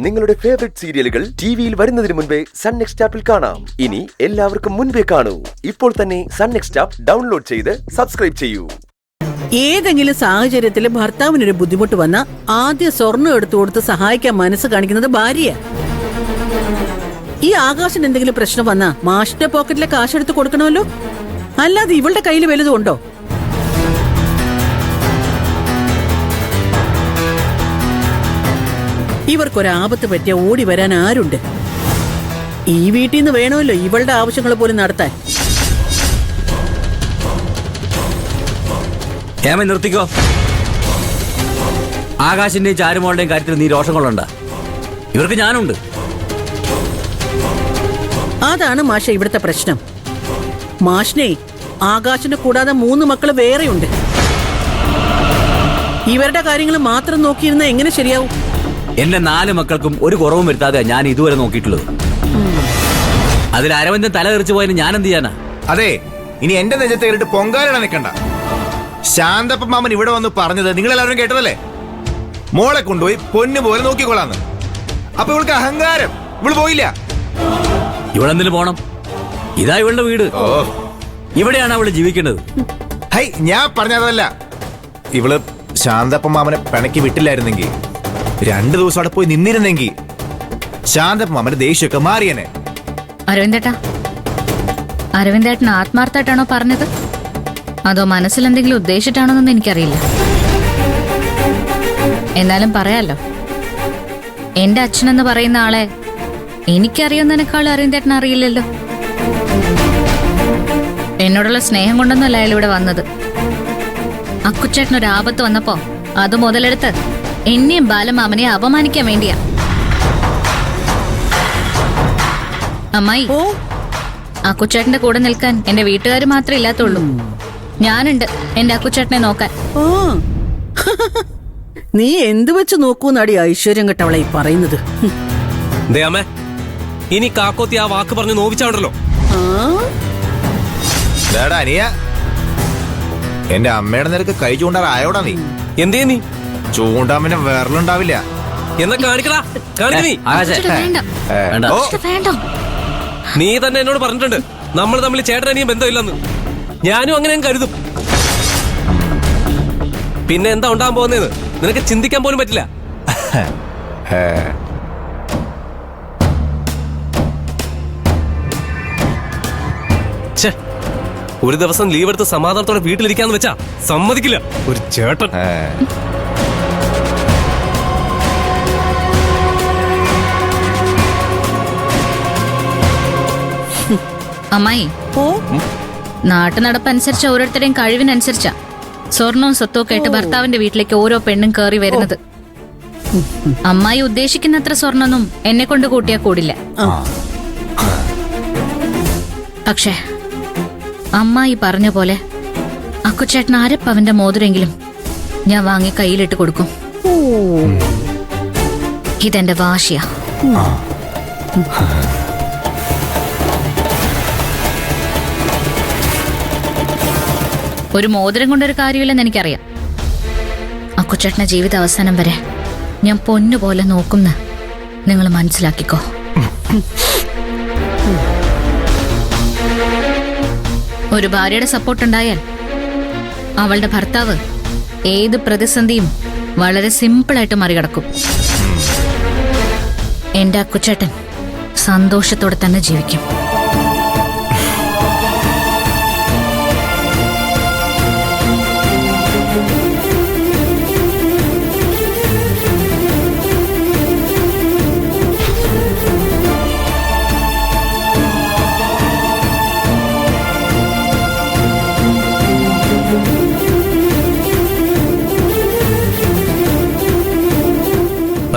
നിങ്ങളുടെ ഫേവറേറ്റ് സീരിയലുകൾ ടിവിയിൽ വരുന്നതിന് മുൻപേ സൺ നെക്സ്റ്റ് ആപ്പിൽ കാണാം. ഇനി എല്ലാവർക്കും മുൻപേ കാണൂ. ഇപ്പോൾ തന്നെ സൺ നെക്സ്റ്റ് ആപ്പ് ഡൗൺലോഡ് ചെയ്ത് സബ്സ്ക്രൈബ് ചെയ്യൂ. ഏതെങ്കിലും സാഹചര്യത്തിൽ ഭർത്താവിനൊരു ബുദ്ധിമുട്ട് വന്ന ആദ്യം സ്വർണ്ണം എടുത്തു കൊടുത്ത് സഹായിക്കാൻ മനസ്സ് കാണിക്കുന്നത് ഭാര്യ. ഈ ആകാശന് എന്തെങ്കിലും പ്രശ്നം വന്നാ മാഷിന്റെ പോക്കറ്റിലെ കാശെടുത്ത് കൊടുക്കണമല്ലോ, അല്ലാതെ ഇവളുടെ കയ്യിൽ വലുതും ഉണ്ടോ? ഇവർക്കൊരാപത്ത് പറ്റിയ ഓടി വരാൻ ആരുണ്ട്? ഈ വീട്ടിൽ നിന്ന് വേണമല്ലോ ഇവളുടെ ആവശ്യങ്ങൾ പോലും നടത്താൻ. നിർത്തിക്കോ. ആകാശിന്റെയും ചാരുമോളുടെയും കാര്യത്തിൽ നീ രോഷം കൊള്ളണ്ട. ഇവർക്ക് ഞാനുണ്ട്. അതാണ് മാഷ ഇവിടുത്തെ പ്രശ്നം. മാഷിനെ ആകാശിനെ കൂടാതെ 3 മക്കള് വേറെയുണ്ട്. ഇവരുടെ കാര്യങ്ങൾ മാത്രം നോക്കിയിരുന്ന എങ്ങനെ ശരിയാവും? എന്റെ 4 മക്കൾക്കും ഒരു കുറവും വരുത്താതെ ഞാൻ ഇതുവരെ നോക്കിയിട്ടുള്ളത്. അതിൽ അരവിന്ദൻ തല തെറിച്ചു പോയതിന് ഞാൻ എന്ത് ചെയ്യാനാ? അതെ, ഇനി എന്റെ നെഞ്ചത്ത് കയറിട്ട് പൊങ്കാലിടാൻ നിൽക്കണ്ട. ശാന്തപ്പ മാമൻ ഇവിടെ വന്ന് പറഞ്ഞത് നിങ്ങൾ എല്ലാവരും കേട്ടതല്ലേ? മോളെ കൊണ്ടുപോയി പൊന്നു പോലെ നോക്കിക്കൊള്ളാന്ന്. അപ്പൊ ഇവൾക്ക് അഹങ്കാരം, ഇവള് പോയില്ല. ഇവളെന്തിനു പോണം? ഇതാ ഇവളുടെ വീട്. ഇവിടെയാണ് അവള് ജീവിക്കേണ്ടത്. ഹൈ, ഞാൻ പറഞ്ഞതല്ല. ഇവള് ശാന്തപ്പ മാമനെ പിണക്കി വിട്ടില്ലായിരുന്നെങ്കിൽ, 2 ദിവസം അവിടെ പോയി നിന്നിരുന്നെങ്കിൽ ശാന്തപ്പ മാമന്റെ ദേഷ്യമൊക്കെ മാറിയനെ. അരവിന്ദേട്ടൻ ആത്മാർത്ഥമായിട്ടാണോ പറഞ്ഞത്, അതോ മനസ്സിലെന്തെങ്കിലും ഉദ്ദേശിച്ചിട്ടാണോന്നൊന്നും എനിക്കറിയില്ല. എന്നാലും പറയാലോ, എന്റെ അച്ഛനെന്ന് പറയുന്ന ആളെ എനിക്കറിയുന്നതിനേക്കാളും അരവിന്ദേട്ടൻ അറിയില്ലല്ലോ. എന്നോടുള്ള സ്നേഹം കൊണ്ടൊന്നുമല്ല അയാൾ ഇവിടെ വന്നത്. അക്കുച്ചേട്ടനൊരു ആപത്ത് വന്നപ്പോ അത് മുതലെടുത്ത് എന്നെയും ബാലമാമനെ അപമാനിക്കാൻ വേണ്ടിയാ. അമ്മായി, അക്കുച്ചേട്ടന്റെ കൂടെ നിൽക്കാൻ എന്റെ വീട്ടുകാർ മാത്രമേ ഇല്ലാത്തുള്ളൂ. ഞാനുണ്ട് എന്റെ അക്കുച്ചേട്ടനെ നോക്കാൻ. നീ എന്ത് വെച്ച് നോക്കൂന്നാടി ഐശ്വര്യം കെട്ടവളെ ഈ പറയുന്നത്? ഇനി കാക്കോത്തി ആ വാക്ക് പറഞ്ഞു നോവിച്ചാണ്ടല്ലോ. അനിയ, എന്റെ അമ്മയുടെ നിരക്ക് കൈ ചൂണ്ടാറായോടാ നീ? എന്തേ നീ ചൂണ്ടാൻ പിന്നെ വേറലുണ്ടാവില്ല. എന്നാ കാണിക്കടാ, നീ തന്നെ എന്നോട് പറഞ്ഞിട്ടുണ്ട് നമ്മൾ തമ്മിൽ ചേട്ടനിയും ബന്ധമില്ലെന്ന്. ഞാനും അങ്ങനെ കരുതും. പിന്നെ എന്താ ഉണ്ടാകാൻ പോകുന്നതെന്ന് നിനക്ക് ചിന്തിക്കാൻ പോലും പറ്റില്ല. ഒരു ദിവസം ലീവ് എടുത്ത് സമാധാനത്തോടെ വീട്ടിലിരിക്കാന്ന് വെച്ചാ സമ്മതിക്കില്ല ഒരു ചേട്ടൻ. അമ്മായി, നാട്ടു നടപ്പനുസരിച്ച് ഓരോരുത്തരുടെയും കഴിവിനനുസരിച്ചാ സ്വർണവും സ്വത്തും ഒക്കെ ആയിട്ട് ഭർത്താവിന്റെ വീട്ടിലേക്ക് ഓരോ പെണ്ണും കയറി വരുന്നത്. അമ്മായി ഉദ്ദേശിക്കുന്നത്ര സ്വർണ്ണൊന്നും എന്നെ കൊണ്ട് കൂട്ടിയാ കൂടില്ല. പക്ഷേ അമ്മായി പറഞ്ഞ പോലെ അക്കുച്ചേട്ടൻ അരപ്പവന്റെ മോതിരെങ്കിലും ഞാൻ വാങ്ങി കയ്യിലിട്ട് കൊടുക്കും. ഇതെന്റെ വാശിയാ. ഒരു മോതിരം കൊണ്ടൊരു കാര്യമില്ലെന്ന് എനിക്കറിയാം. അക്കുച്ചേട്ടന്റെ ജീവിത അവസാനം വരെ ഞാൻ പൊന്നുപോലെ നോക്കുന്ന നിങ്ങൾ മനസ്സിലാക്കിക്കോ. ഒരു ഭാര്യയുടെ സപ്പോർട്ട് ഉണ്ടായാൽ അവളുടെ ഭർത്താവ് ഏത് പ്രതിസന്ധിയും വളരെ സിമ്പിളായിട്ട് മറികടക്കും. എന്റെ അക്കുച്ചേട്ടൻ സന്തോഷത്തോടെ തന്നെ ജീവിക്കും.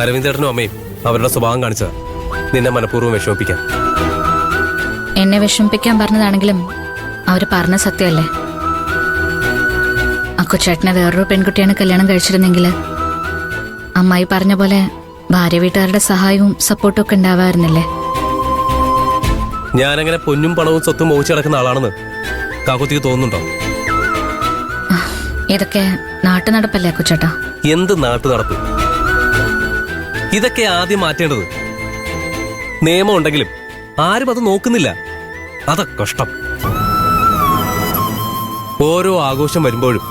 അരവിന്ദേട്ടനും അമ്മയും അവരുടെ സ്വഭാവം കാണിച്ചതാ നിന്നെ മനഃപൂർവ്വം വിഷമിപ്പിക്കാൻ. എന്നെ വിഷമിപ്പിക്കാൻ പറഞ്ഞതാണെങ്കിലും അവര് പറഞ്ഞ സത്യമല്ലേ. അക്കുച്ചേട്ടനെ വേറൊരു പെൺകുട്ടിയാണ് കല്യാണം കഴിച്ചിരുന്നെങ്കിൽ അമ്മായി പറഞ്ഞ പോലെ ഭാര്യ വീട്ടുകാരുടെ സഹായവും സപ്പോർട്ടും ഒക്കെ ഉണ്ടാവാറുന്നില്ലേ. ഞാനങ്ങനെ പൊന്നും പണവും സ്വത്തും മോഹിച്ചു കിടക്കുന്ന ആളാണെന്ന് കാക്കോത്തിക്ക് തോന്നുന്നുണ്ടോ? ഇതൊക്കെ നാട്ടു നടപ്പല്ലേ അക്കുച്ചേട്ടാ? എന്ത് നാട്ടു നടപ്പ്? ഇതൊക്കെ ആദ്യം മാറ്റേണ്ടത്. നിയമം ഉണ്ടെങ്കിലും ആരും അത് നോക്കുന്നില്ല. അതാ കഷ്ടം. ഓരോ ആഘോഷം വരുമ്പോഴും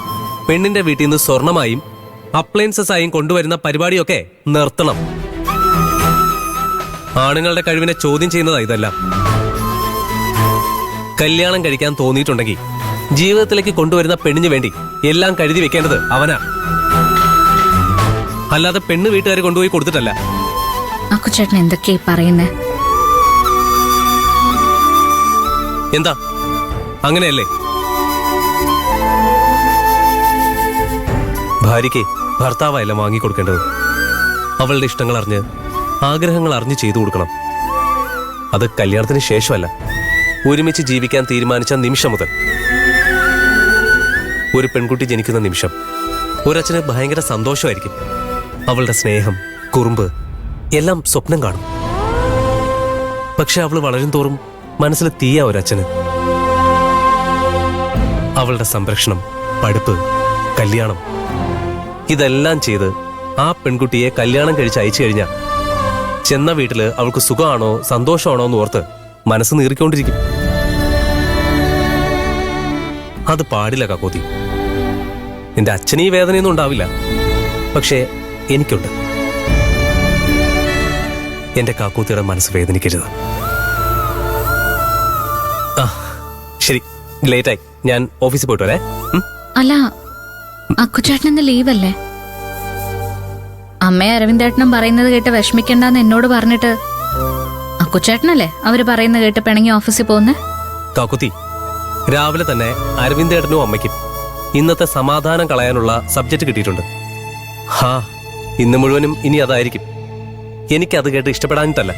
പെണ്ണിന്റെ വീട്ടിൽ നിന്ന് സ്വർണമായും അപ്ലയൻസസ് ആയും കൊണ്ടുവരുന്ന പരിപാടിയൊക്കെ നിർത്തണം. ആണുങ്ങളുടെ കഴിവിനെ ചോദ്യം ചെയ്യുന്നതാ ഇതെല്ലാം. കല്യാണം കഴിക്കാൻ തോന്നിയിട്ടുണ്ടെങ്കിൽ ജീവിതത്തിലേക്ക് കൊണ്ടുവരുന്ന പെണ്ണിന് വേണ്ടി എല്ലാം കരുതി വെക്കേണ്ടത് അവനാ, അല്ലാതെ പെണ്ണ് വീട്ടുകാരെ കൊണ്ടുപോയി കൊടുത്തിട്ടല്ല. അക്കുച്ചേട്ടൻ എന്തൊക്കെയാ പറയുന്നേ? എന്താ അങ്ങനെയല്ലേ? ഭാര്യയ്ക്ക് ഭർത്താവല്ല വാങ്ങിക്കൊടുക്കേണ്ടത്. അവളുടെ ഇഷ്ടങ്ങൾ അറിഞ്ഞ് ആഗ്രഹങ്ങൾ അറിഞ്ഞ് ചെയ്തു കൊടുക്കണം. അത് കല്യാണത്തിന് ശേഷമല്ല, ഒരുമിച്ച് ജീവിക്കാൻ തീരുമാനിച്ച നിമിഷം മുതൽ. ഒരു പെൺകുട്ടി ജനിക്കുന്ന നിമിഷം ഒരച്ഛന് ഭയങ്കര സന്തോഷമായിരിക്കും. അവളുടെ സ്നേഹം, കുറുമ്പ് എല്ലാം സ്വപ്നം കാണും. പക്ഷെ അവൾ വളരും തോറും മനസ്സിൽ തീയ ഒരച്ഛന്. അവളുടെ സംരക്ഷണം, പഠിപ്പ്, കല്യാണം ഇതെല്ലാം ചെയ്ത് ആ പെൺകുട്ടിയെ കല്യാണം കഴിച്ച് അയച്ചു കഴിഞ്ഞാൽ ചെന്ന വീട്ടില് അവൾക്ക് സുഖമാണോ സന്തോഷമാണോ എന്ന് ഓർത്ത് മനസ്സ് നീറിക്കൊണ്ടിരിക്കും. അത് പാടില്ല കാക്കോത്തി. നിന്റെ അച്ഛന് ഈ വേദനയൊന്നും ഉണ്ടാവില്ല, പക്ഷേ എനിക്കുണ്ട്. എന്റെ കാക്കൂത്തിയുടെ മനസ്സ് വേദനിക്കരുത്. ആ ശരി, ലേറ്റായി. ഞാൻ ഓഫീസിൽ പോയിട്ട് വരേ. അല്ല, അക്കുച്ചേട്ടൻ ഇന്ന് ലീവല്ലേ? അമ്മയെ അരവിന്ദേട്ടനും പറയുന്നത് കേട്ട് വിഷമിക്കണ്ടെന്ന് എന്നോട് പറഞ്ഞിട്ട് അക്കുച്ചേട്ടനല്ലേ അവര് പറയുന്നത് കേട്ട് പിണങ്ങി ഓഫീസിൽ പോകുന്നേ? കാക്കുത്തി, രാവിലെ തന്നെ അരവിന്ദേട്ടനും അമ്മയ്ക്കും ഇന്നത്തെ സമാധാനം കളയാനുള്ള സബ്ജക്റ്റ് കിട്ടിയിട്ടുണ്ട്. ഹാ, ഇന്ന് മുഴുവനും ഇനി അതായിരിക്കും. എനിക്കത് കേട്ട് ഇഷ്ടപ്പെടാനിട്ടല്ല.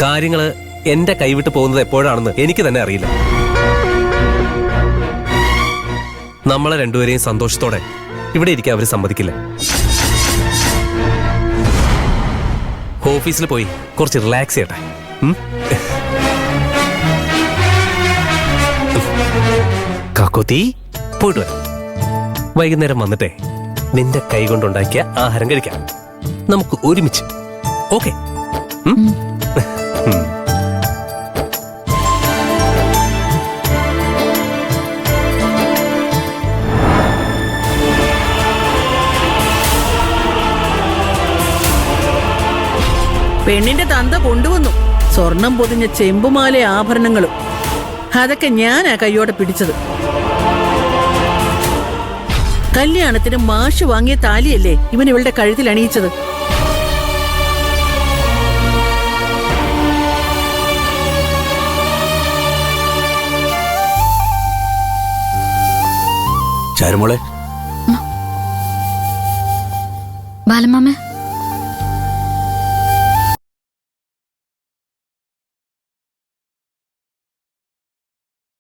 കാര്യങ്ങള് എന്റെ കൈവിട്ട് പോകുന്നത് എപ്പോഴാണെന്ന് എനിക്ക് തന്നെ അറിയില്ല. നമ്മളെ രണ്ടുപേരെയും സന്തോഷത്തോടെ ഇവിടെ ഇരിക്കാൻ അവർ സമ്മതിക്കില്ല. ഓഫീസിൽ പോയി കുറച്ച് റിലാക്സ് ചെയ്യട്ടെ. കാക്കോത്തി, പോയിട്ട് വരാം. വൈകുന്നേരം വന്നിട്ടേ നിന്റെ കൈ കൊണ്ടുണ്ടാക്കിയ ആഹാരം കഴിക്കാം. നമുക്ക് ഒരുമിച്ച്. ഓക്കെ? പെണ്ണിന്റെ തന്ത കൊണ്ടുവന്നു സ്വർണം പൊതിഞ്ഞ ചെമ്പുമാല ആഭരണങ്ങളും. അതൊക്കെ ഞാനാ കയ്യോടെ പിടിച്ചത്. കല്യാണത്തിന് മാഷ് വാങ്ങിയ താലിയല്ലേ ഇവൻ ഇവളുടെ കഴുത്തിൽ അണിയിച്ചത്. ചാരുമോളെ, ബാലമാമ